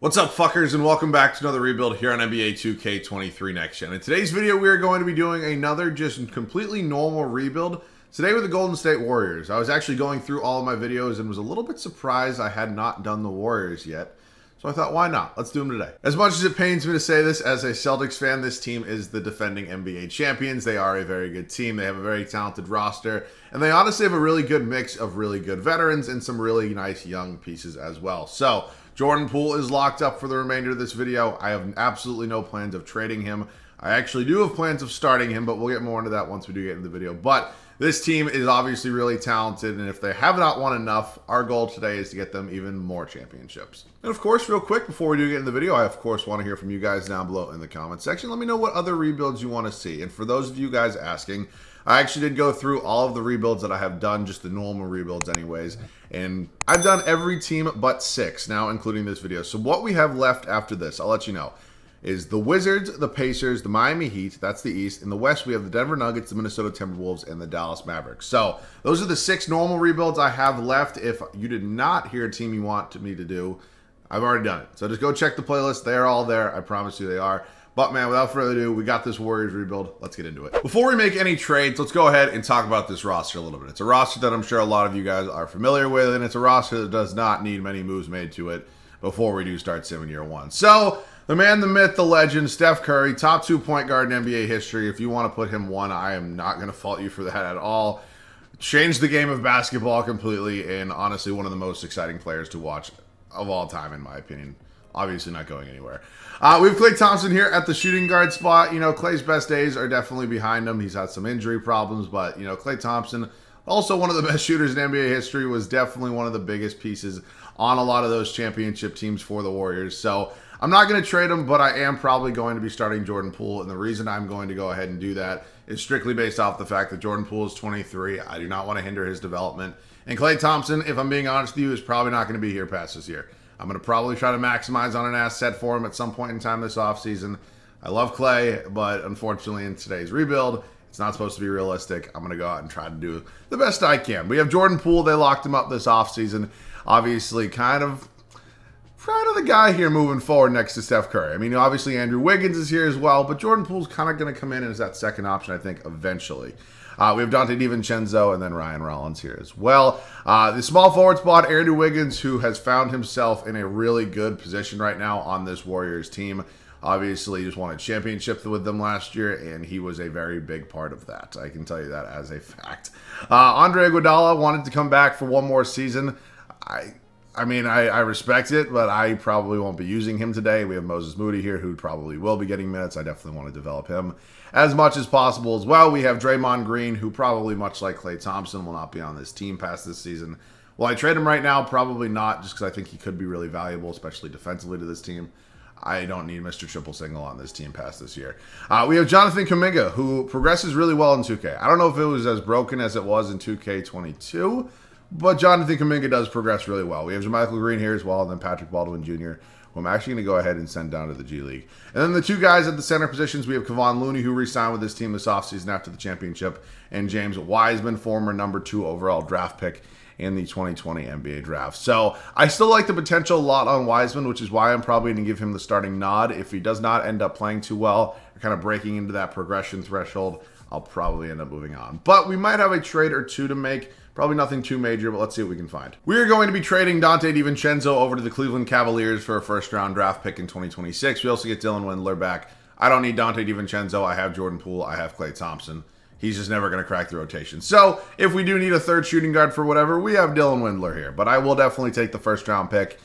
What's up, fuckers, and welcome back to another rebuild here on NBA 2K23 Next Gen. In today's video, we are going to be doing another just completely normal rebuild. Today with the Golden State Warriors. I was actually going through all of my videos and was a little bit surprised I had not done the Warriors yet. So I thought, why not? Let's do them today. As much as it pains me to say this, as a Celtics fan, this team is the defending NBA champions. They are a very good team. They have a very talented roster. And they honestly have a really good mix of really good veterans and some really nice young pieces as well. So Jordan Poole is locked up for the remainder of this video. I have absolutely no plans of trading him. I actually do have plans of starting him, but we'll get more into that once we do get into the video. But this team is obviously really talented, and if they have not won enough, our goal today is to get them even more championships. And of course, real quick, before we do get into the video, I of course want to hear from you guys down below in the comment section. Let me know what other rebuilds you want to see. And for those of you guys asking, I actually did go through all of the rebuilds that I have done, just the normal rebuilds anyways. And I've done every team but 6 now, including this video. So what we have left after this, I'll let you know, is the Wizards, the Pacers, the Miami Heat, that's the East. In the West, we have the Denver Nuggets, the Minnesota Timberwolves, and the Dallas Mavericks. So those are the 6 normal rebuilds I have left. If you did not hear a team you want me to do, I've already done it. So just go check the playlist. They're all there. I promise you they are. But man, without further ado, we got this Warriors rebuild. Let's get into it. Before we make any trades, let's go ahead and talk about this roster a little bit. It's a roster that I'm sure a lot of you guys are familiar with, and it's a roster that does not need many moves made to it before we do start sim in year 1. So the man, the myth, the legend, Steph Curry, top 2 point guard in NBA history. If you want to put him 1, I am not going to fault you for that at all. Changed the game of basketball completely, and honestly one of the most exciting players to watch of all time, in my opinion. Obviously not going anywhere. We have Klay Thompson here at the shooting guard spot. You know, Klay's best days are definitely behind him. He's had some injury problems, but, you know, Klay Thompson, also one of the best shooters in NBA history, was definitely one of the biggest pieces on a lot of those championship teams for the Warriors. So I'm not going to trade him, but I am probably going to be starting Jordan Poole. And the reason I'm going to go ahead and do that is strictly based off the fact that Jordan Poole is 23. I do not want to hinder his development. And Klay Thompson, if I'm being honest with you, is probably not going to be here past this year. I'm going to probably try to maximize on an asset for him at some point in time this offseason. I love Klay, but unfortunately in today's rebuild, it's not supposed to be realistic. I'm going to go out and try to do the best I can. We have Jordan Poole. They locked him up this offseason. Obviously, kind of the guy here moving forward next to Steph Curry. I mean, obviously Andrew Wiggins is here as well, but Jordan Poole's kind of going to come in as that second option, I think, eventually. We have Donte DiVincenzo and then Ryan Rollins here as well. The small forward spot, Andrew Wiggins, who has found himself in a really good position right now on this Warriors team. Obviously, just won a championship with them last year, and he was a very big part of that. I can tell you that as a fact. Andre Iguodala wanted to come back for one more season. I mean, I respect it, but I probably won't be using him today. We have Moses Moody here, who probably will be getting minutes. I definitely want to develop him as much as possible as well. We have Draymond Green, who probably, much like Klay Thompson, will not be on this team past this season. Will I trade him right now? Probably not, just because I think he could be really valuable, especially defensively to this team. I don't need Mr. Triple Single on this team past this year. We have Jonathan Kuminga, who progresses really well in 2K. I don't know if it was as broken as it was in 2K22, but Jonathan Kuminga does progress really well. We have JaMychal Green here as well, and then Patrick Baldwin Jr., who I'm actually going to go ahead and send down to the G League. And then the 2 guys at the center positions, we have Kevon Looney, who re-signed with this team this offseason after the championship, and James Wiseman, former number 2 overall draft pick in the 2020 NBA draft. So I still like the potential a lot on Wiseman, which is why I'm probably going to give him the starting nod. If he does not end up playing too well, or kind of breaking into that progression threshold, I'll probably end up moving on. But we might have a trade or 2 to make. Probably nothing too major, but let's see what we can find. We are going to be trading Donte DiVincenzo over to the Cleveland Cavaliers for a first-round draft pick in 2026. We also get Dylan Windler back. I don't need Donte DiVincenzo. I have Jordan Poole. I have Klay Thompson. He's just never going to crack the rotation. So if we do need a third shooting guard for whatever, we have Dylan Windler here. But I will definitely take the first-round pick.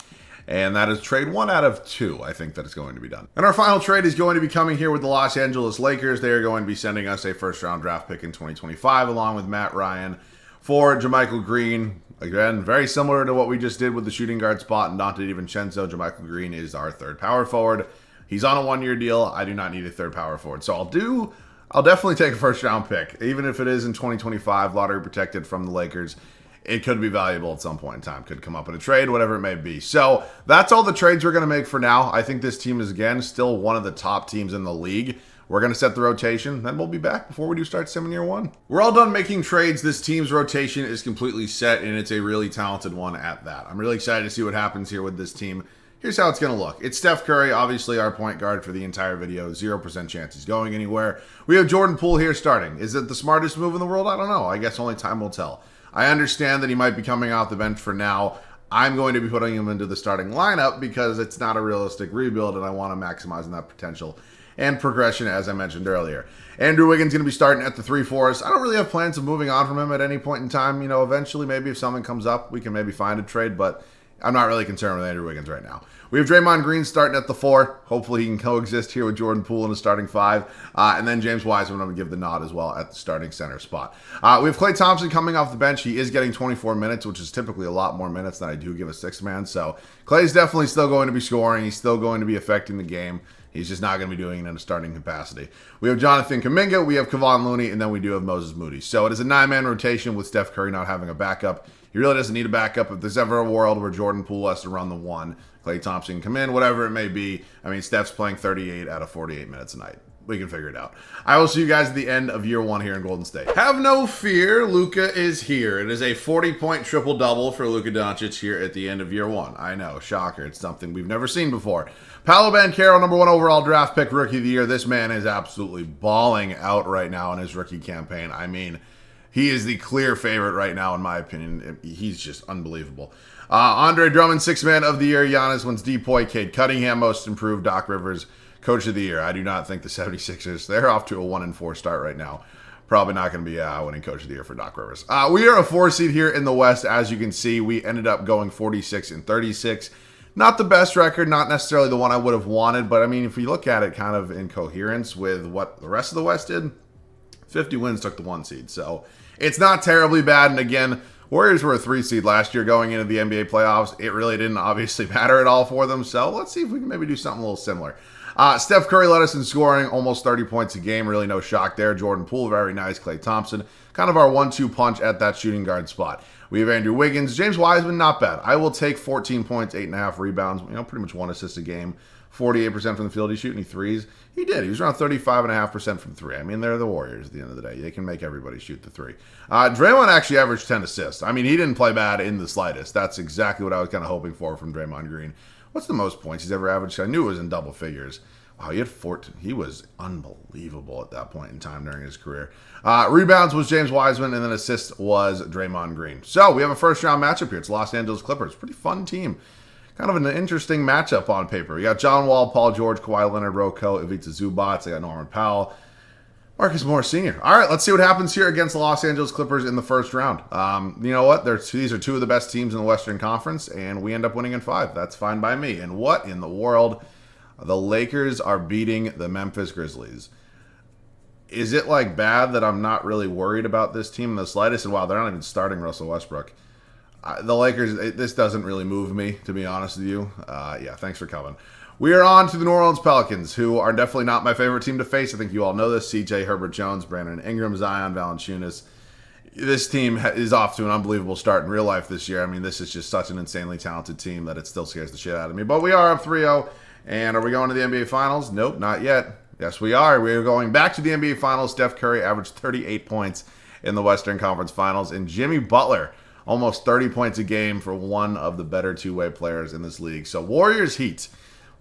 And that is trade 1 out of 2, I think, that is going to be done. And our final trade is going to be coming here with the Los Angeles Lakers. They are going to be sending us a first-round draft pick in 2025, along with Matt Ryan for JaMychal Green. Again, very similar to what we just did with the shooting guard spot and Donte DiVincenzo. JaMychal Green is our third power forward. He's on a 1-year deal. I do not need a third power forward. So I'll definitely take a first-round pick. Even if it is in 2025, lottery protected from the Lakers, it could be valuable at some point in time. Could come up in a trade, whatever it may be. So that's all the trades we're going to make for now. I think this team is, again, still one of the top teams in the league. We're going to set the rotation, then we'll be back before we do start sim in year 1. We're all done making trades. This team's rotation is completely set, and it's a really talented one at that. I'm really excited to see what happens here with this team. Here's how it's going to look. It's Steph Curry, obviously our point guard for the entire video. 0% chance he's going anywhere. We have Jordan Poole here starting. Is it the smartest move in the world? I don't know. I guess only time will tell. I understand that he might be coming off the bench for now. I'm going to be putting him into the starting lineup because it's not a realistic rebuild, and I want to maximize on that potential and progression, as I mentioned earlier. Andrew Wiggins going to be starting at the 3 for us. I don't really have plans of moving on from him at any point in time. You know, eventually, maybe if something comes up, we can maybe find a trade, but I'm not really concerned with Andrew Wiggins right now. We have Draymond Green starting at the 4. Hopefully he can coexist here with Jordan Poole in the starting 5. And then James Wiseman, I'm going to give the nod as well at the starting center spot. We have Klay Thompson coming off the bench. He is getting 24 minutes, which is typically a lot more minutes than I do give a 6-man. So Klay's definitely still going to be scoring. He's still going to be affecting the game. He's just not going to be doing it in a starting capacity. We have Jonathan Kuminga, we have Kevon Looney, and then we do have Moses Moody. So it is a 9-man rotation with Steph Curry not having a backup. He really doesn't need a backup. If there's ever a world where Jordan Poole has to run the 1, Klay Thompson can come in, whatever it may be. I mean, Steph's playing 38 out of 48 minutes a night. We can figure it out. I will see you guys at the end of year 1 here in Golden State. Have no fear, Luka is here. It is a 40-point triple-double for Luka Doncic here at the end of year 1. I know, shocker. It's something we've never seen before. Paolo Banchero, number 1 overall draft pick, rookie of the year. This man is absolutely balling out right now in his rookie campaign. I mean, he is the clear favorite right now, in my opinion. He's just unbelievable. Andre Drummond, 6-man of the year. Giannis wins Depoy. Cade Cunningham, most improved. Doc Rivers, coach of the year. I do not think the 76ers, they're off to a 1-4 start right now. Probably not going to be winning coach of the year for Doc Rivers. We are a 4 seed here in the West. As you can see, we ended up going 46-36. Not the best record, not necessarily the one I would have wanted, but I mean, if we look at it kind of in coherence with what the rest of the West did, 50 wins took the 1 seed. So it's not terribly bad. And again, Warriors were a 3 seed last year going into the NBA playoffs. It really didn't obviously matter at all for them. So let's see if we can maybe do something a little similar. Steph Curry led us in scoring, almost 30 points a game. Really no shock there. Jordan Poole, very nice. Klay Thompson, kind of our 1-2 punch at that shooting guard spot. We have Andrew Wiggins. James Wiseman, not bad. I will take 14 points, 8.5 rebounds, pretty much 1 assist a game. 48% from the field. He's shooting any threes. He did. He was around 35.5% from 3. I mean, they're the Warriors at the end of the day. They can make everybody shoot the 3. Draymond actually averaged 10 assists. I mean, he didn't play bad in the slightest. That's exactly what I was kind of hoping for from Draymond Green. What's the most points he's ever averaged? I knew it was in double figures. Wow, he had 14. He was unbelievable at that point in time during his career. Rebounds was James Wiseman, and then assists was Draymond Green. So we have a first-round matchup here. It's Los Angeles Clippers. Pretty fun team. Kind of an interesting matchup on paper. We got John Wall, Paul George, Kawhi Leonard, Rocco, Ivica Zubac. They got Norman Powell, Marcus Morris Sr. All right, let's see what happens here against the Los Angeles Clippers in the first round. You know what? These are 2 of the best teams in the Western Conference, and we end up winning in 5. That's fine by me. And what in the world? The Lakers are beating the Memphis Grizzlies. Is it like bad that I'm not really worried about this team in the slightest? And wow, they're not even starting Russell Westbrook. The Lakers, this doesn't really move me, to be honest with you. Yeah, thanks for coming. We are on to the New Orleans Pelicans, who are definitely not my favorite team to face. I think you all know this. CJ, Herbert Jones, Brandon Ingram, Zion, Valanciunas. This team is off to an unbelievable start in real life this year. I mean, this is just such an insanely talented team that it still scares the shit out of me. But we are up 3-0. And are we going to the NBA Finals? Nope, not yet. Yes, we are. We are going back to the NBA Finals. Steph Curry averaged 38 points in the Western Conference Finals. And Jimmy Butler, almost 30 points a game for one of the better two-way players in this league. So Warriors Heat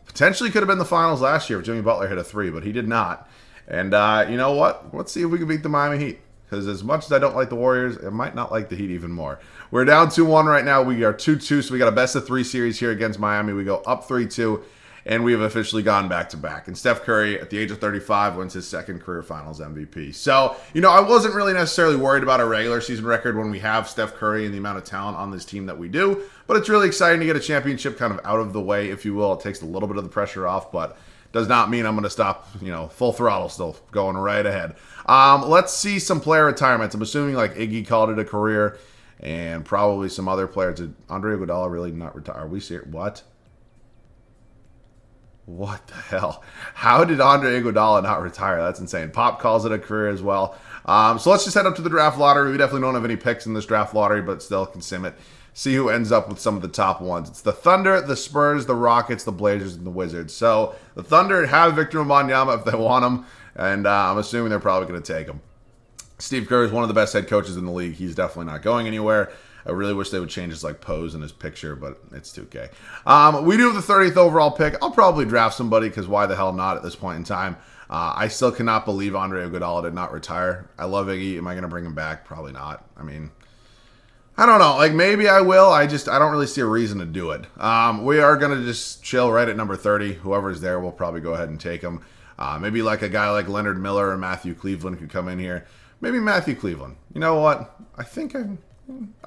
potentially could have been the Finals last year if Jimmy Butler hit a 3, but he did not. And you know what? Let's see if we can beat the Miami Heat. Because as much as I don't like the Warriors, I might not like the Heat even more. We're down 2-1 right now. We are 2-2, so we got a best-of-3 series here against Miami. We go up 3-2. And we have officially gone back-to-back. And Steph Curry, at the age of 35, wins his 2nd career Finals MVP. So, I wasn't really necessarily worried about a regular season record when we have Steph Curry and the amount of talent on this team that we do. But it's really exciting to get a championship kind of out of the way, if you will. It takes a little bit of the pressure off, but does not mean I'm going to stop, full throttle still going right ahead. Let's see some player retirements. I'm assuming like Iggy called it a career and probably some other players. Did Andre Iguodala really not retire? Are we serious? What? What the hell? How did Andre Iguodala not retire? That's insane. Pop calls it a career as well. So let's just head up to the draft lottery. We definitely don't have any picks in this draft lottery, but still can sim it. See who ends up with some of the top ones. It's the Thunder, the Spurs, the Rockets, the Blazers, and the Wizards. So the Thunder have Victor Wembanyama if they want him, and I'm assuming they're probably going to take him. Steve Kerr is one of the best head coaches in the league. He's definitely not going anywhere. I really wish they would change his like pose in his picture, but it's 2K. We do have the 30th overall pick. I'll probably draft somebody because why the hell not at this point in time. I still cannot believe Andre Iguodala did not retire. I love Iggy. Am I going to bring him back? Probably not. I mean, I don't know. Like, maybe I will. I don't really see a reason to do it. We are going to just chill right at number 30. Whoever's there, we'll probably go ahead and take him. Maybe like a guy like Leonard Miller or Matthew Cleveland could come in here. Maybe Matthew Cleveland. You know what? I think I'm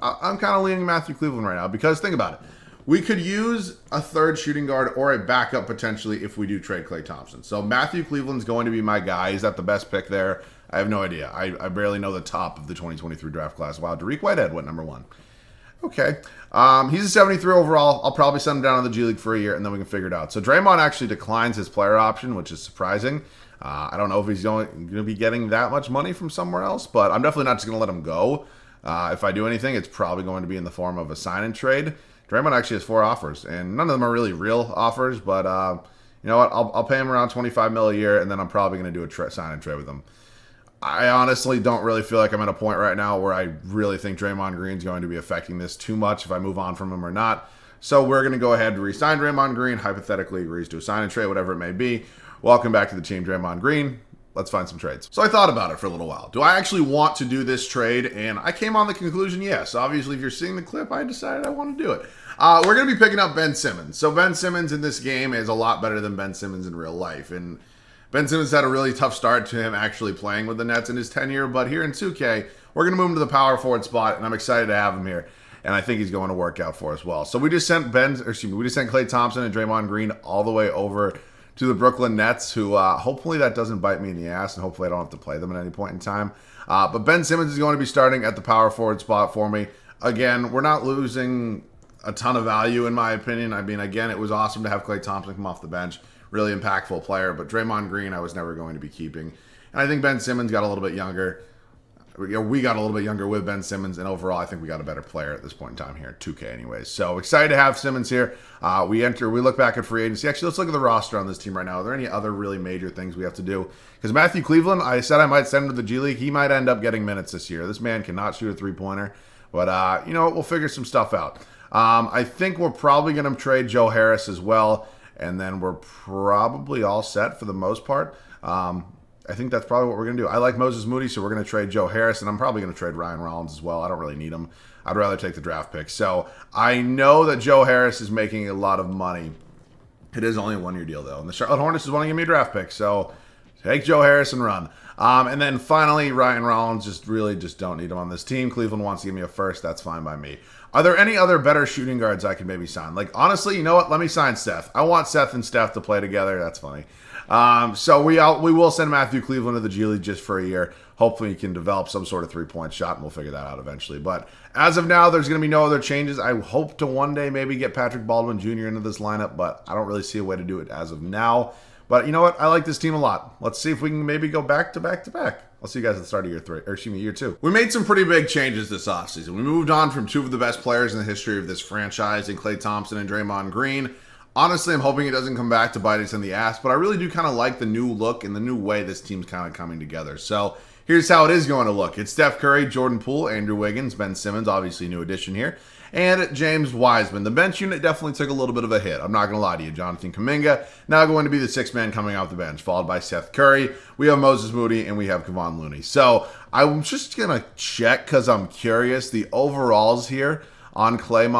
kind of leaning Matthew Cleveland right now because think about it. We could use a third shooting guard or a backup potentially if we do trade Klay Thompson. So Matthew Cleveland's going to be my guy. Is that the best pick there? I have no idea. I barely know the top of the 2023 draft class. Wow, Dariq Whitehead went number 1. Okay. He's a 73 overall. I'll probably send him down to the G League for a year, and then we can figure it out. So Draymond actually declines his player option, which is surprising. I don't know if he's going to be getting that much money from somewhere else, but I'm definitely not just going to let him go. If I do anything, it's probably going to be in the form of a sign and trade. Draymond actually has 4 offers, and none of them are really real offers, but you know what? I'll pay him around $25 million a year, and then I'm probably going to do a sign and trade with him. I honestly don't really feel like I'm at a point right now where I really think Draymond Green's going to be affecting this too much if I move on from him or not. So we're going to go ahead and re-sign Draymond Green, hypothetically agrees to a sign and trade, whatever it may be. Welcome back to the team, Draymond Green. Let's find some trades. So I thought about it for a little while. Do I actually want to do this trade? And I came on the conclusion, yes. Obviously, if you're seeing the clip, I decided I want to do it. We're going to be picking up Ben Simmons. So Ben Simmons in this game is a lot better than Ben Simmons in real life. And Ben Simmons had a really tough start to him actually playing with the Nets in his tenure. But here in 2K, we're going to move him to the power forward spot, and I'm excited to have him here. And I think he's going to work out for us well. So we just sent Klay Thompson and Draymond Green all the way over to the Brooklyn Nets, who hopefully that doesn't bite me in the ass, and hopefully I don't have to play them at any point in time. But Ben Simmons is going to be starting at the power forward spot for me. Again, we're not losing a ton of value, in my opinion. I mean, again, it was awesome to have Klay Thompson come off the bench. Really impactful player, but Draymond Green I was never going to be keeping. And I think Ben Simmons got a little bit younger. We got a little bit younger with Ben Simmons, and overall, I think we got a better player at this point in time here at 2K anyways. So excited to have Simmons here. We look back at free agency. Actually, let's look at the roster on this team right now. Are there any other really major things we have to do? Because Matthew Cleveland, I said I might send him to the G League. He might end up getting minutes this year. This man cannot shoot a three-pointer. But, you know what? We'll figure some stuff out. I think we're probably going to trade Joe Harris as well. And then we're probably all set for the most part. I think that's probably what we're going to do. I like Moses Moody, so we're going to trade Joe Harris, and I'm probably going to trade Ryan Rollins as well. I don't really need him. I'd rather take the draft pick. So I know that Joe Harris is making a lot of money. It is only a one-year deal, though. And the Charlotte Hornets is wanting to give me a draft pick. So take Joe Harris and run. And then finally, Ryan Rollins, just don't need him on this team. Cleveland wants to give me a first. That's fine by me. Are there any other better shooting guards I can maybe sign? Like, honestly, you know what? Let me sign Steph. I want Seth and Steph to play together. That's funny. So we will send Matthew Cleveland to the G League just for a year. Hopefully he can develop some sort of three-point shot, and we'll figure that out eventually. But as of now, there's going to be no other changes. I hope to one day maybe get Patrick Baldwin Jr. into this lineup, but I don't really see a way to do it as of now. But you know what? I like this team a lot. Let's see if we can maybe go back to back to back. I'll see you guys at the start of year 2. We made some pretty big changes this offseason. We moved on from two of the best players in the history of this franchise in Klay Thompson and Draymond Green. Honestly, I'm hoping it doesn't come back to bite us in the ass, but I really do kind of like the new look and the new way this team's kind of coming together. So here's how it is going to look. It's Steph Curry, Jordan Poole, Andrew Wiggins, Ben Simmons, obviously new addition here, and James Wiseman. The bench unit definitely took a little bit of a hit. I'm not going to lie to you. Jonathan Kuminga now going to be the sixth man coming off the bench, followed by Seth Curry. We have Moses Moody, and we have Kevon Looney. So I'm just going to check because I'm curious. The overalls here on Klay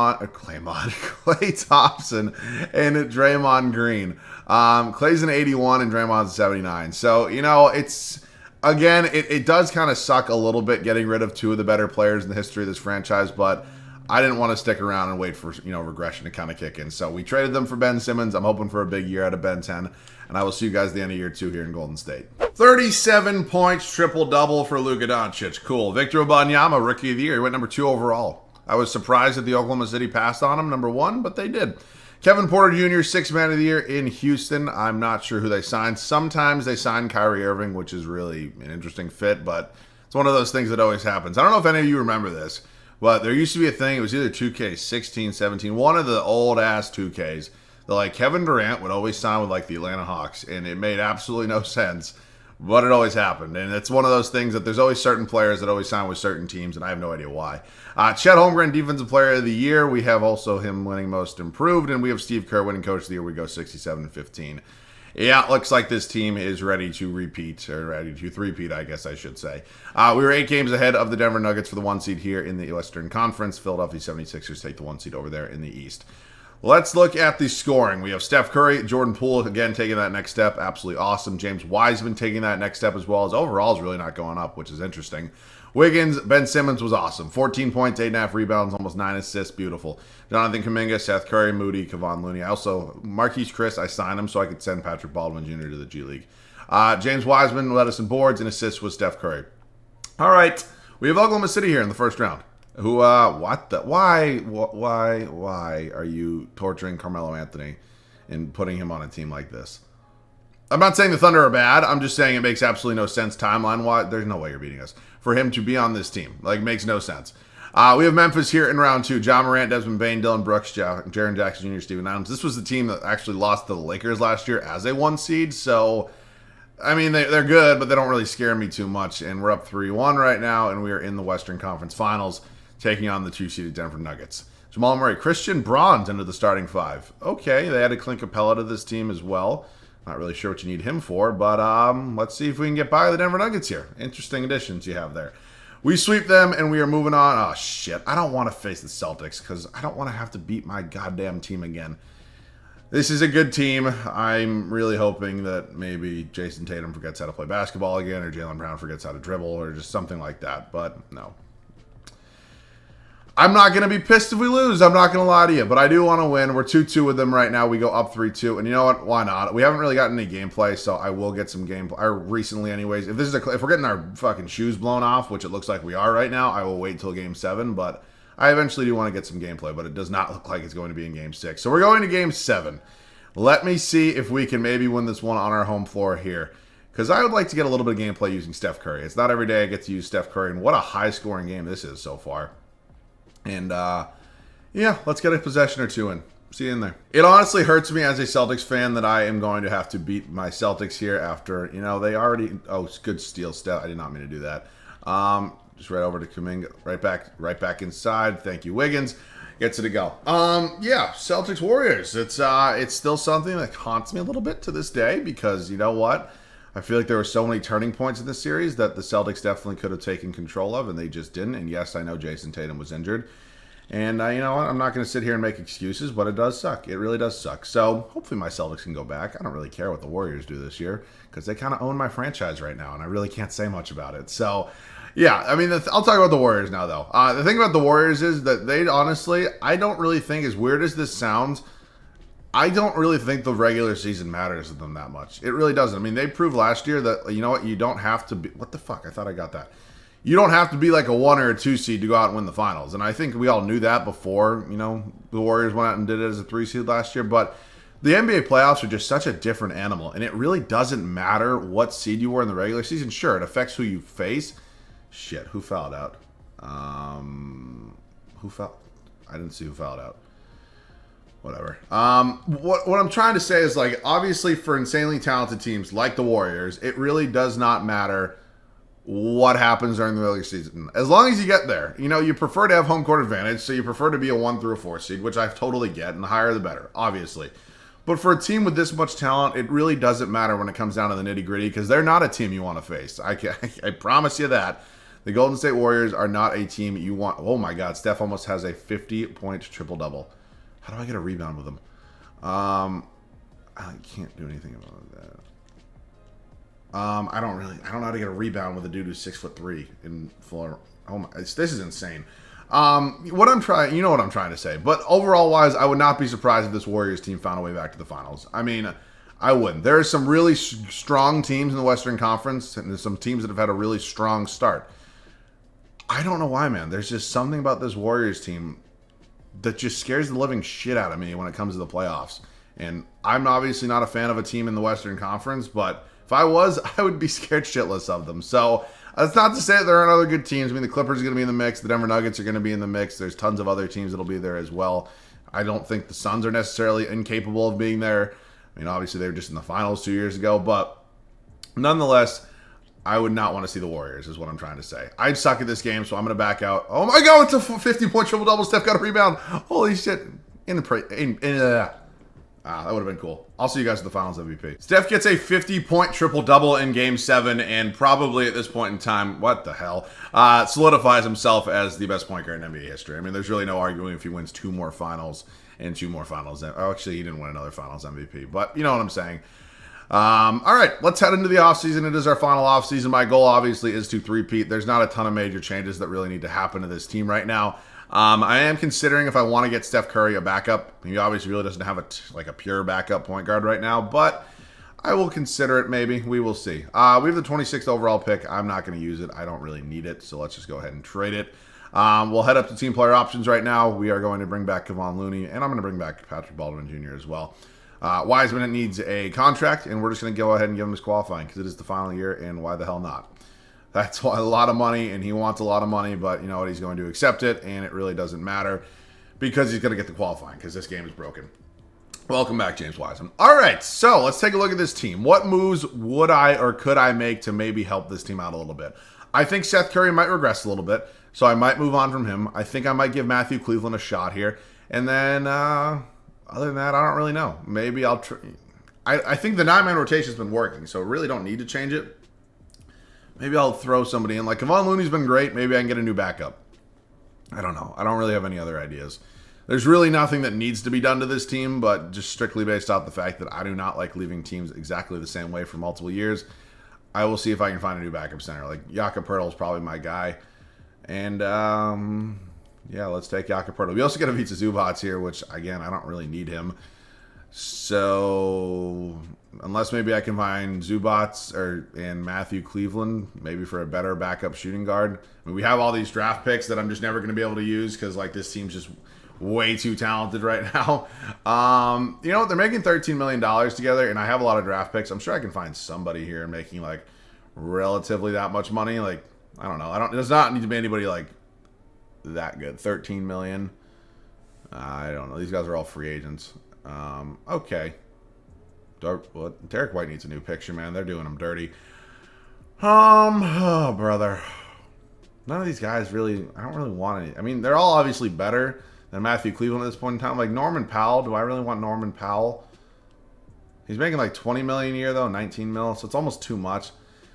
Thompson and Draymond Green. Klay's an 81 and Draymond's a 79. So, you know, it's, again, it does kind of suck a little bit getting rid of two of the better players in the history of this franchise, but I didn't want to stick around and wait for, you know, regression to kind of kick in. So we traded them for Ben Simmons. I'm hoping for a big year out of Ben 10, and I will see you guys at the end of year 2 here in Golden State. 37 points, triple-double for Luka Doncic. Cool. Victor Wembanyama, Rookie of the Year. He went number 2 overall. I was surprised that the Oklahoma City passed on him, number 1, but they did. Kevin Porter Jr., 6th man of the year in Houston. I'm not sure who they signed. Sometimes they sign Kyrie Irving, which is really an interesting fit, but it's one of those things that always happens. I don't know if any of you remember this, but there used to be a thing. It was either 2K16, 17, one of the old-ass 2Ks. That, like, Kevin Durant would always sign with, like, the Atlanta Hawks, and it made absolutely no sense. but it always happened. And it's one of those things that there's always certain players that always sign with certain teams, and I have no idea why. Chet Holmgren, Defensive Player of the Year. We have also him winning Most Improved, and we have Steve Kerr winning Coach of the Year. We go 67-15. Yeah, it looks like this team is ready to repeat, or ready to three-peat, I guess I should say. We were 8 games ahead of the Denver Nuggets for the 1 seed here in the Western Conference. Philadelphia 76ers take the 1 seed over there in the East. Let's look at the scoring. We have Steph Curry, Jordan Poole, again, taking that next step. Absolutely awesome. James Wiseman taking that next step as well. His overall is really not going up, which is interesting. Wiggins, Ben Simmons was awesome. 14 points, 8.5 rebounds, almost 9 assists. Beautiful. Jonathan Kuminga, Seth Curry, Moody, Kevon Looney. Marquise Chris, I signed him so I could send Patrick Baldwin Jr. to the G League. James Wiseman led us in boards and assists with Steph Curry. All right. We have Oklahoma City here in the first round. Why are you torturing Carmelo Anthony and putting him on a team like this? I'm not saying the Thunder are bad. I'm just saying it makes absolutely no sense timeline-wise. There's no way you're beating us. For him to be on this team. Makes no sense. We have Memphis here in round 2. John Morant, Desmond Bane, Dylan Brooks, Jaren Jackson Jr., Steven Adams. This was the team that actually lost to the Lakers last year as a 1 seed. So, I mean, they're good, but they don't really scare me too much. And we're up 3-1 right now, and we are in the Western Conference Finals, taking on the 2-seeded Denver Nuggets. Jamal Murray, Christian Braun into the starting 5. Okay, they added Clint Capella to this team as well. Not really sure what you need him for, but let's see if we can get by the Denver Nuggets here. Interesting additions you have there. We sweep them, and we are moving on. Oh, shit. I don't want to face the Celtics because I don't want to have to beat my goddamn team again. This is a good team. I'm really hoping that maybe Jason Tatum forgets how to play basketball again, or Jaylen Brown forgets how to dribble, or just something like that, but no. I'm not going to be pissed if we lose. I'm not going to lie to you, but I do want to win. We're 2-2 with them right now. We go up 3-2, and you know what? Why not? We haven't really gotten any gameplay, so I will get some gameplay. Or recently, anyways. If we're getting our fucking shoes blown off, which it looks like we are right now, I will wait till Game 7. But I eventually do want to get some gameplay, but it does not look like it's going to be in Game 6. So we're going to Game 7. Let me see if we can maybe win this one on our home floor here. Because I would like to get a little bit of gameplay using Steph Curry. It's not every day I get to use Steph Curry, and what a high-scoring game this is so far. And, yeah, let's get a possession or two in. See you in there. It honestly hurts me as a Celtics fan that I am going to have to beat my Celtics here after, they already... Oh, good steal, Steph. I did not mean to do that. Just right over to Kuminga. Right back inside. Thank you, Wiggins. Gets it to go. Yeah, Celtics Warriors. It's still something that haunts me a little bit to this day because, you know what? I feel like there were so many turning points in this series that the Celtics definitely could have taken control of, and they just didn't. And yes, I know Jason Tatum was injured. And you know what? I'm not going to sit here and make excuses, but it does suck. It really does suck. So hopefully my Celtics can go back. I don't really care what the Warriors do this year because they kind of own my franchise right now, and I really can't say much about it. So, yeah, I mean, I'll talk about the Warriors now, though. The thing about the Warriors is that they honestly, I don't really think, as weird as this sounds, I don't really think the regular season matters to them that much. It really doesn't. I mean, they proved last year that, you know what, you don't have to be... What the fuck? I thought I got that. You don't have to be like a 1 or a 2 seed to go out and win the finals. And I think we all knew that before, the Warriors went out and did it as a 3 seed last year. But the NBA playoffs are just such a different animal. And it really doesn't matter what seed you were in the regular season. Sure, it affects who you face. Shit, who fouled out? Who fouled? I didn't see who fouled out. Whatever. What I'm trying to say is, obviously for insanely talented teams like the Warriors, it really does not matter what happens during the regular season. As long as you get there. You prefer to have home court advantage, so you prefer to be a 1 through a 4 seed, which I totally get, and the higher the better, obviously. But for a team with this much talent, it really doesn't matter when it comes down to the nitty-gritty, because they're not a team you want to face. I promise you that. The Golden State Warriors are not a team you want... Oh my god, Steph almost has a 50-point triple-double. How do I get a rebound with him? I can't do anything about that. I don't know how to get a rebound with a dude who's 6'3" in floor. Oh my, this is insane. What I'm trying to say. But overall wise, I would not be surprised if this Warriors team found a way back to the finals. I mean, I wouldn't. There are some really strong teams in the Western Conference, and there's some teams that have had a really strong start. I don't know why, man. There's just something about this Warriors team that just scares the living shit out of me when it comes to the playoffs. And I'm obviously not a fan of a team in the Western Conference, but if I was, I would be scared shitless of them. So that's not to say that there aren't other good teams. I mean, the Clippers are going to be in the mix. The Denver Nuggets are going to be in the mix. There's tons of other teams that'll be there as well. I don't think the Suns are necessarily incapable of being there. I mean, obviously they were just in the finals 2 years ago, but nonetheless, I would not want to see the Warriors, is what I'm trying to say. I'd suck at this game, so I'm going to back out. Oh my God, it's a 50-point triple-double. Steph got a rebound. Holy shit. That would have been cool. I'll see you guys at the Finals MVP. Steph gets a 50-point triple-double in Game 7, and probably at this point in time, what the hell, solidifies himself as the best point guard in NBA history. I mean, there's really no arguing if he wins 2 more Finals and 2 more Finals. Oh, actually, he didn't win another Finals MVP, but you know what I'm saying. All right, let's head into the offseason. It is our final offseason. My goal, obviously, is to three-peat. There's not a ton of major changes that really need to happen to this team right now. I am considering if I want to get Steph Curry a backup. He obviously really doesn't have a pure backup point guard right now, but I will consider it maybe. We will see. We have the 26th overall pick. I'm not going to use it. I don't really need it, so let's just go ahead and trade it. We'll head up to team player options right now. We are going to bring back Kevon Looney, and I'm going to bring back Patrick Baldwin Jr. as well. Wiseman needs a contract, and we're just going to go ahead and give him his qualifying because it is the final year, and why the hell not? That's a lot of money, and he wants a lot of money, but you know what? He's going to accept it, and it really doesn't matter because he's going to get the qualifying because this game is broken. Welcome back, James Wiseman. All right, so let's take a look at this team. What moves would I or could I make to maybe help this team out a little bit? I think Seth Curry might regress a little bit, so I might move on from him. I think I might give Matthew Cleveland a shot here, and then other than that, I don't really know. Maybe I'll try. I think the 9-man rotation has been working, so really don't need to change it. Maybe I'll throw somebody in. Like, Kevon Looney's been great. Maybe I can get a new backup. I don't know. I don't really have any other ideas. There's really nothing that needs to be done to this team, but just strictly based off the fact that I do not like leaving teams exactly the same way for multiple years. I will see if I can find a new backup center. Like, Jakob Poeltl is probably my guy. And, yeah, let's take Jakob Poeltl. We also get Ivica Zubac here, which, again, I don't really need him. So, unless maybe I can find Zubac and Matthew Cleveland, maybe for a better backup shooting guard. I mean, we have all these draft picks that I'm just never going to be able to use because, like, this team's just way too talented right now. You know what? They're making $13 million together, and I have a lot of draft picks. I'm sure I can find somebody here making, like, relatively that much money. Like, I don't know. It does not need to be anybody, like, that good. $13 million. I don't know. These guys are all free agents. Okay. Derek White needs a new picture, man. They're doing him dirty. Oh, brother. None of these guys really, I don't really want any. I mean, they're all obviously better than Matthew Cleveland at this point in time. Like, Norman Powell. Do I really want Norman Powell? He's making like $20 million a year, though. 19 mil. So it's almost too much.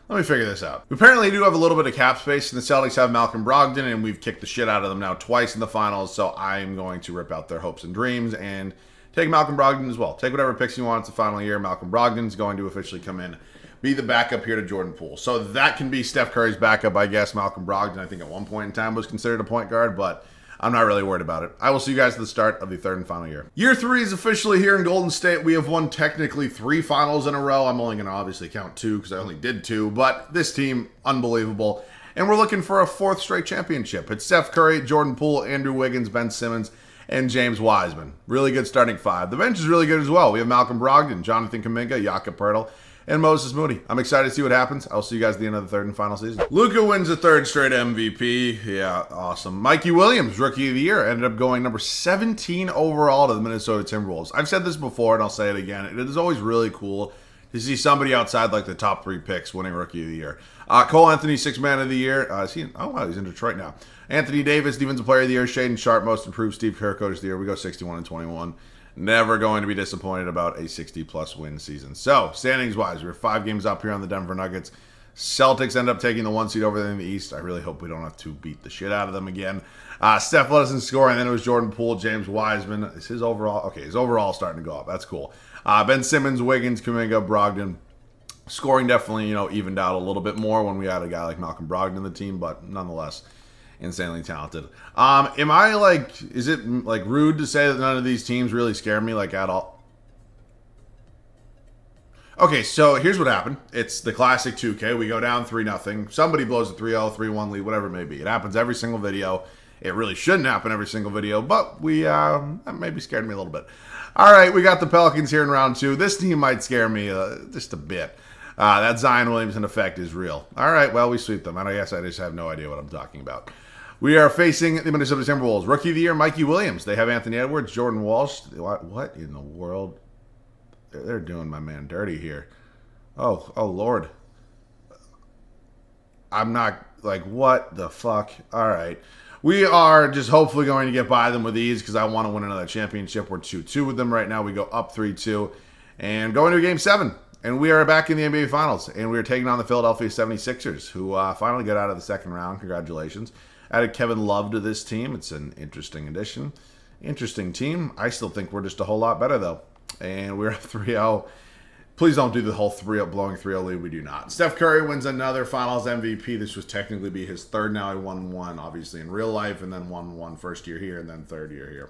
Let me figure this out. We apparently do have a little bit of cap space, and the Celtics have Malcolm Brogdon, and we've kicked the shit out of them now twice in the finals, so I'm going to rip out their hopes and dreams and take Malcolm Brogdon as well. Take whatever picks you want. It's the final year. Malcolm Brogdon's going to officially come in, be the backup here to Jordan Poole. So that can be Steph Curry's backup, I guess. Malcolm Brogdon, I think at one point in time was considered a point guard, but I'm not really worried about it. I will see you guys at the start of the third and final year. Year 3 is officially here in Golden State. We have won technically 3 finals in a row. I'm only going to obviously count 2 because I only did 2, but this team, unbelievable. And we're looking for a 4th straight championship. It's Steph Curry, Jordan Poole, Andrew Wiggins, Ben Simmons, and James Wiseman. Really good starting 5. The bench is really good as well. We have Malcolm Brogdon, Jonathan Kuminga, Jakob Poeltl, and Moses Moody. I'm excited to see what happens. I'll see you guys at the end of the third and final season. Luka wins a 3rd straight MVP. Yeah, awesome. Mikey Williams, Rookie of the Year, ended up going number 17 overall to the Minnesota Timberwolves. I've said this before, and I'll say it again. It is always really cool to see somebody outside like the top 3 picks winning Rookie of the Year. Cole Anthony, 6th Man of the Year. Oh, wow, he's in Detroit now. Anthony Davis, Defensive Player of the Year. Shaden Sharp, Most Improved. Steve Kerr, Coach of the Year. We go 61-21. Never going to be disappointed about a 60-plus win season. So, standings-wise, we're 5 games up here on the Denver Nuggets. Celtics end up taking the 1 seed over them in the East. I really hope we don't have to beat the shit out of them again. Steph led us in scoring, and then it was Jordan Poole, James Wiseman. Is his overall? Okay, his overall starting to go up. That's cool. Ben Simmons, Wiggins, Kuminga, Brogdon. Scoring definitely, evened out a little bit more when we had a guy like Malcolm Brogdon in the team, but nonetheless, insanely talented. Is it rude to say that none of these teams really scare me at all? Okay, so here's what happened. It's the classic 2K. We go down 3-0. Somebody blows a 3-0, 3-1 lead, whatever it may be. It happens every single video. It really shouldn't happen every single video, but that maybe scared me a little bit. All right, we got the Pelicans here in round 2. This team might scare me just a bit. That Zion Williamson effect is real. All right, well, we sweep them. I guess I just have no idea what I'm talking about. We are facing the Minnesota Timberwolves. Rookie of the Year, Mikey Williams. They have Anthony Edwards, Jordan Walsh. What in the world? They're doing my man dirty here. Oh, Lord. I'm not like, what the fuck? All right. We are just hopefully going to get by them with ease because I want to win another championship. We're 2-2 with them right now. We go up 3-2 and go into Game 7. And we are back in the NBA Finals. And we are taking on the Philadelphia 76ers, who finally got out of the second round. Congratulations. Added Kevin Love to this team. It's an interesting addition. Interesting team. I still think we're just a whole lot better, though. And we're up 3-0. Please don't do the whole 3-0 blowing 3-0 lead. We do not. Steph Curry wins another Finals MVP. This would technically be his third now. He won one, obviously, in real life, and then won one first year here, and then third year here.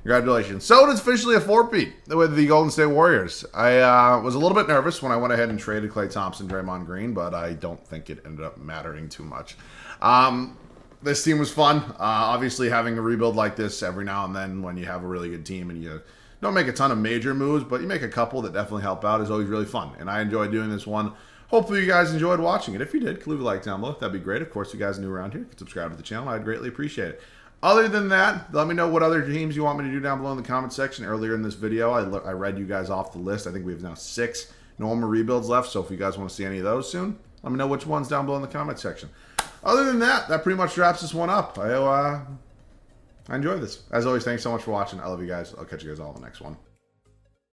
Congratulations. So it's officially a four-peat with the Golden State Warriors. I was a little bit nervous when I went ahead and traded Klay Thompson, Draymond Green, but I don't think it ended up mattering too much. This team was fun. Obviously, having a rebuild like this every now and then when you have a really good team and you don't make a ton of major moves, but you make a couple that definitely help out is always really fun. And I enjoyed doing this one. Hopefully you guys enjoyed watching it. If you did, leave a like down below. That'd be great. Of course, if you guys are new around here, you can subscribe to the channel. I'd greatly appreciate it. Other than that, let me know what other teams you want me to do down below in the comment section. Earlier in this video, I read you guys off the list. I think we have now 6 normal rebuilds left. So if you guys want to see any of those soon, let me know which ones down below in the comment section. Other than that, that pretty much wraps this one up. I enjoyed this. As always, thanks so much for watching. I love you guys. I'll catch you guys all in the next one.